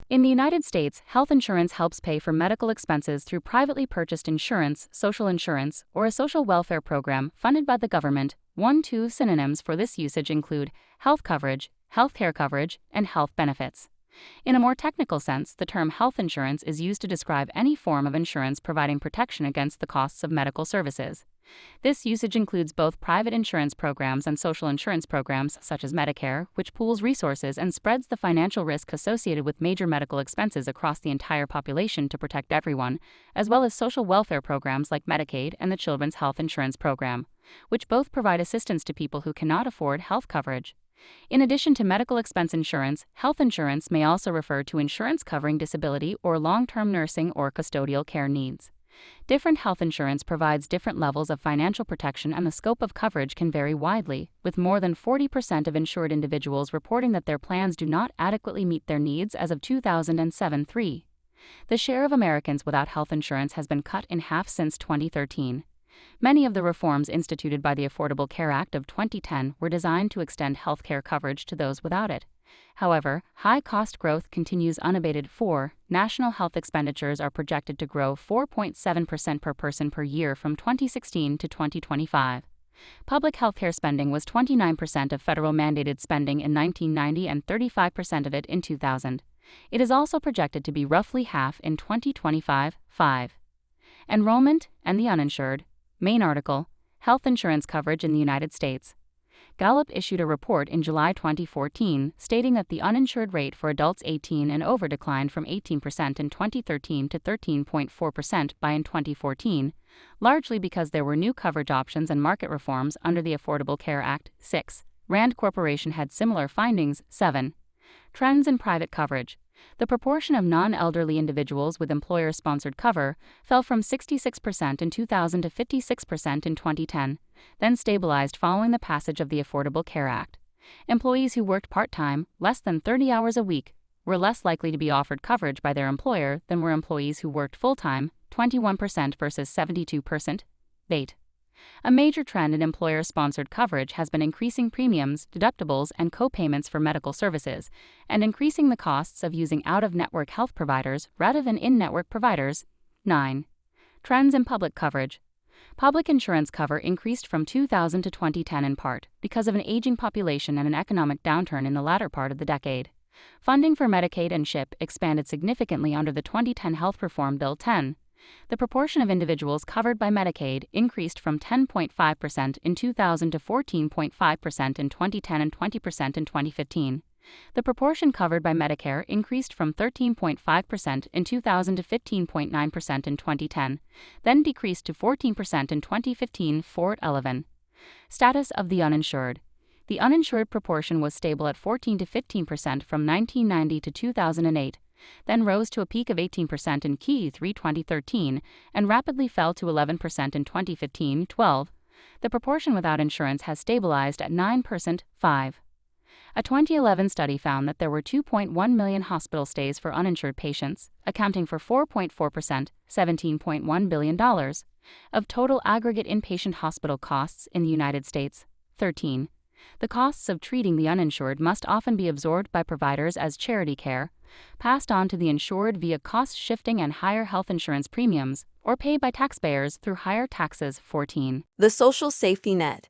In the United States, health insurance helps pay for medical expenses through privately purchased insurance, social insurance, or a social welfare program funded by the government. Two synonyms for this usage include health coverage, healthcare coverage, and health benefits. In a more technical sense, the term health insurance is used to describe any form of insurance providing protection against the costs of medical services. This usage includes both private insurance programs and social insurance programs such as Medicare, which pools resources and spreads the financial risk associated with major medical expenses across the entire population to protect everyone, as well as social welfare programs like Medicaid and the Children's Health Insurance Program, which both provide assistance to people who cannot afford health coverage. In addition to medical expense insurance, health insurance may also refer to insurance covering disability or long-term nursing or custodial care needs. Different health insurance provides different levels of financial protection, and the scope of coverage can vary widely, with more than 40% of insured individuals reporting that their plans do not adequately meet their needs as of 2007-3. The share of Americans without health insurance has been cut in half since 2013. Many of the reforms instituted by the Affordable Care Act of 2010 were designed to extend health care coverage to those without it. However, high-cost growth continues unabated. National health expenditures are projected to grow 4.7% per person per year from 2016 to 2025. Public healthcare spending was 29% of federal mandated spending in 1990 and 35% of it in 2000. It is also projected to be roughly half in 2025. Enrollment and the uninsured. Main article: Health insurance coverage in the United States. Gallup issued a report in July 2014 stating that the uninsured rate for adults 18 and over declined from 18% in 2013 to 13.4% by in 2014, largely because there were new coverage options and market reforms under the Affordable Care Act. 6. Rand Corporation had similar findings. 7. Trends in private coverage. The proportion of non-elderly individuals with employer-sponsored cover fell from 66% in 2000 to 56% in 2010, then stabilized following the passage of the Affordable Care Act. Employees who worked part-time, less than 30 hours a week, were less likely to be offered coverage by their employer than were employees who worked full-time, 21% versus 72%. 8. A major trend in employer-sponsored coverage has been increasing premiums, deductibles, and co-payments for medical services, and increasing the costs of using out-of-network health providers rather than in-network providers. 9. Trends in public coverage. Public insurance cover increased from 2000 to 2010 in part because of an aging population and an economic downturn in the latter part of the decade. Funding for Medicaid and CHIP expanded significantly under the 2010 Health Reform Bill 10. The proportion of individuals covered by Medicaid increased from 10.5% in 2000 to 14.5% in 2010 and 20% in 2015. The proportion covered by Medicare increased from 13.5% in 2000 to 15.9% in 2010, then decreased to 14% in 2015. 11. Status of the uninsured. The uninsured proportion was stable at 14 to 15% from 1990 to 2008. Then rose to a peak of 18% in Q3 2013 and rapidly fell to 11% in 2015. 12. The proportion without insurance has stabilized at 9%. 5. A 2011 study found that there were 2.1 million hospital stays for uninsured patients, accounting for 4.4%, $17.1 billion, of total aggregate inpatient hospital costs in the United States. 13. The costs of treating the uninsured must often be absorbed by providers as charity care, passed on to the insured via cost shifting and higher health insurance premiums, or paid by taxpayers through higher taxes. 14. The social safety net.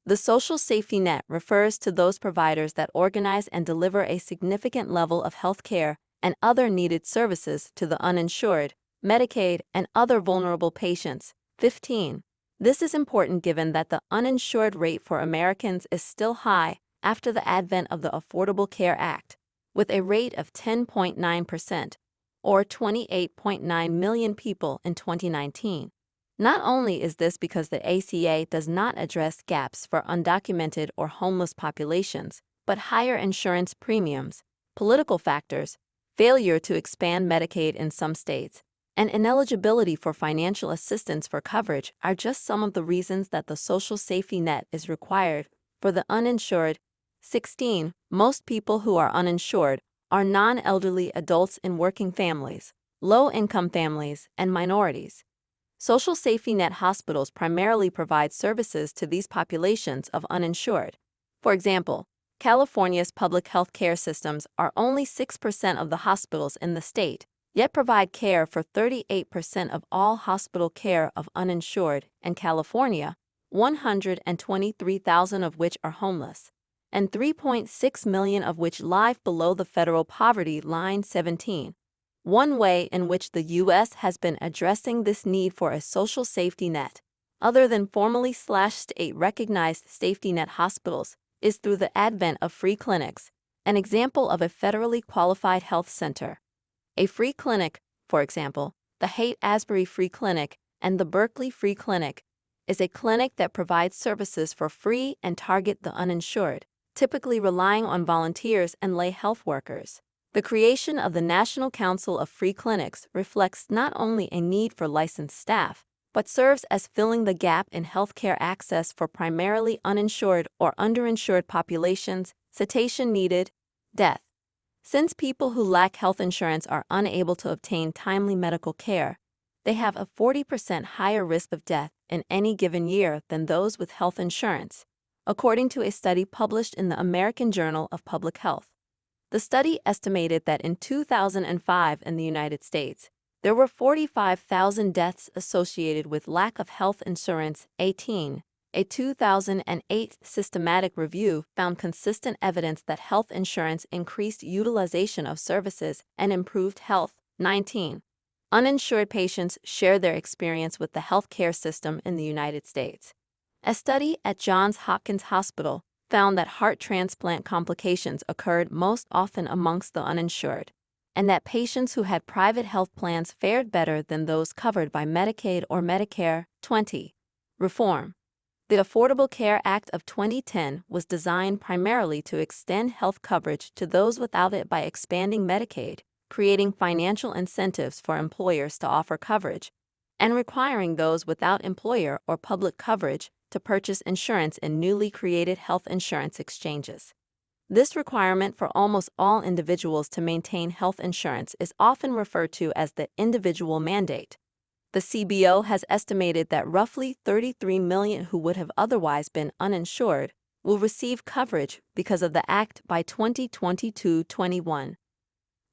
The social safety net refers to those providers that organize and deliver a significant level of health care and other needed services to the uninsured, Medicaid, and other vulnerable patients. 15. This is important given that the uninsured rate for Americans is still high after the advent of the Affordable Care Act, with a rate of 10.9%, or 28.9 million people in 2019. Not only is this because the ACA does not address gaps for undocumented or homeless populations, but higher insurance premiums, political factors, failure to expand Medicaid in some states, and ineligibility for financial assistance for coverage are just some of the reasons that the social safety net is required for the uninsured. 16. Most people who are uninsured are non-elderly adults in working families, low-income families, and minorities. Social safety net hospitals primarily provide services to these populations of uninsured. For example, California's public health care systems are only 6% of the hospitals in the state, yet provide care for 38% of all hospital care of uninsured, and California, 123,000 of which are homeless, and 3.6 million of which live below the federal poverty line 17. One way in which the U.S. has been addressing this need for a social safety net, other than formally state-recognized safety net hospitals, is through the advent of free clinics, an example of a federally qualified health center. A free clinic, for example, the Haight-Ashbury Free Clinic and the Berkeley Free Clinic, is a clinic that provides services for free and target the uninsured, typically relying on volunteers and lay health workers. The creation of the National Council of Free Clinics reflects not only a need for licensed staff, but serves as filling the gap in healthcare access for primarily uninsured or underinsured populations, citation needed, death. Since people who lack health insurance are unable to obtain timely medical care, they have a 40% higher risk of death in any given year than those with health insurance, according to a study published in the American Journal of Public Health. The study estimated that in 2005 in the United States, there were 45,000 deaths associated with lack of health insurance. 18. A 2008 systematic review found consistent evidence that health insurance increased utilization of services and improved health. 19. Uninsured patients share their experience with the healthcare system in the United States. A study at Johns Hopkins Hospital found that heart transplant complications occurred most often amongst the uninsured, and that patients who had private health plans fared better than those covered by Medicaid or Medicare. 20. Reform. The Affordable Care Act of 2010 was designed primarily to extend health coverage to those without it by expanding Medicaid, creating financial incentives for employers to offer coverage, and requiring those without employer or public coverage to purchase insurance in newly created health insurance exchanges. This requirement for almost all individuals to maintain health insurance is often referred to as the individual mandate. The CBO has estimated that roughly 33 million who would have otherwise been uninsured will receive coverage because of the act by 2022-21.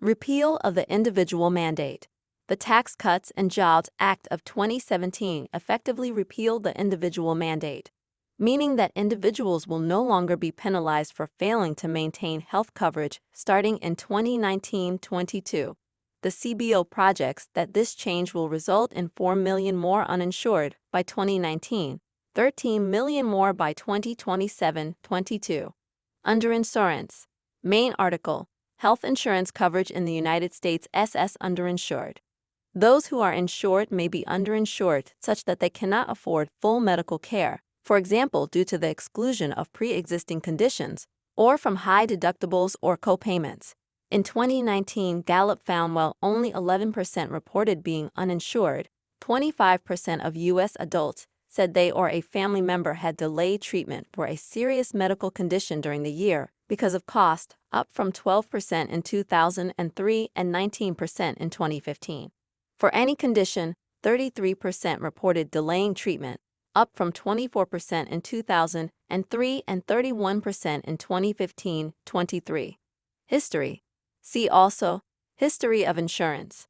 Repeal of the individual mandate. The Tax Cuts and Jobs Act of 2017 effectively repealed the individual mandate, meaning that individuals will no longer be penalized for failing to maintain health coverage starting in 2019-22. The CBO projects that this change will result in 4 million more uninsured by 2019, 13 million more by 2027-22. Underinsurance. Main article: Health insurance coverage in the United States SS underinsured. Those who are insured may be underinsured such that they cannot afford full medical care, for example due to the exclusion of pre-existing conditions, or from high deductibles or co-payments. In 2019, Gallup found while only 11% reported being uninsured, 25% of U.S. adults said they or a family member had delayed treatment for a serious medical condition during the year because of cost, up from 12% in 2003 and 19% in 2015. For any condition, 33% reported delaying treatment, up from 24% in 2003 and 31% in 2015-23. History. See also, History of insurance.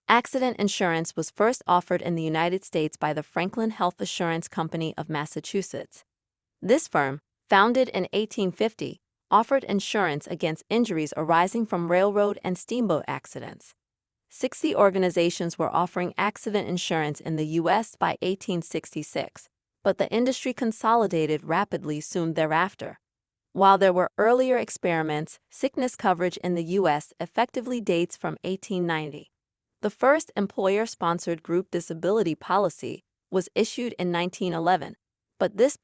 Accident insurance was first offered in the United States by the Franklin Health Assurance Company of Massachusetts. This firm, founded in 1850, offered insurance against injuries arising from railroad and steamboat accidents. 60 organizations were offering accident insurance in the U.S. by 1866, but the industry consolidated rapidly soon thereafter. While there were earlier experiments, sickness coverage in the U.S. effectively dates from 1890. The first employer-sponsored group disability policy was issued in 1911, but this